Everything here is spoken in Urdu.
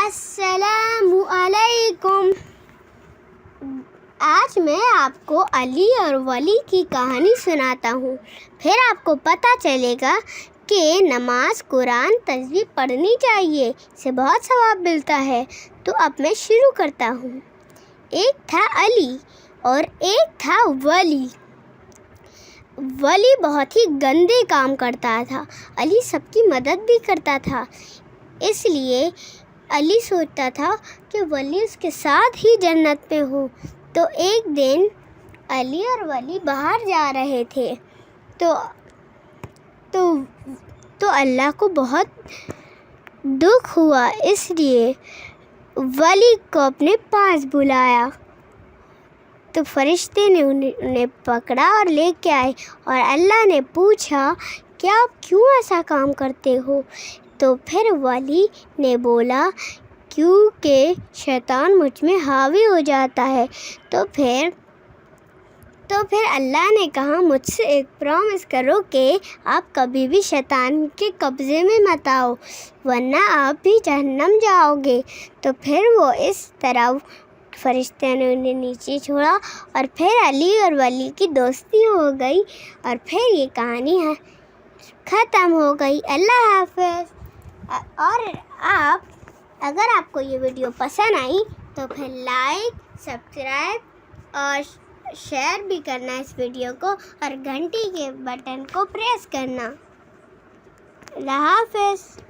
السلام علیکم۔ آج میں آپ کو علی اور ولی کی کہانی سناتا ہوں، پھر آپ کو پتہ چلے گا کہ نماز، قرآن، تسبیح پڑھنی چاہیے، اس سے بہت ثواب ملتا ہے۔ تو اب میں شروع کرتا ہوں۔ ایک تھا علی اور ایک تھا ولی۔ ولی بہت ہی گندے کام کرتا تھا، علی سب کی مدد بھی کرتا تھا، اس لیے علی سوچتا تھا کہ ولی اس کے ساتھ ہی جنت میں ہو۔ تو ایک دن علی اور ولی باہر جا رہے تھے تو اللہ کو بہت دکھ ہوا، اس لیے ولی کو اپنے پاس بلایا۔ تو فرشتے نے انہیں پکڑا اور لے کے آئے، اور اللہ نے پوچھا کہ آپ کیوں ایسا کام کرتے ہو؟ تو پھر ولی نے بولا کیونکہ شیطان مجھ میں حاوی ہو جاتا ہے۔ تو پھر اللہ نے کہا مجھ سے ایک پرامس کرو کہ آپ کبھی بھی شیطان کے قبضے میں مت آؤ، ورنہ آپ بھی جہنم جاؤ گے۔ تو پھر وہ اس طرح فرشتے نے انہیں نیچے چھوڑا، اور پھر علی اور ولی کی دوستی ہو گئی، اور پھر یہ کہانی ختم ہو گئی۔ اللہ حافظ۔ اور اگر آپ کو یہ ویڈیو پسند آئی تو پھر لائک، سبسکرائب اور شیئر بھی کرنا اس ویڈیو کو، اور گھنٹی کے بٹن کو پریس کرنا۔ اللہ حافظ۔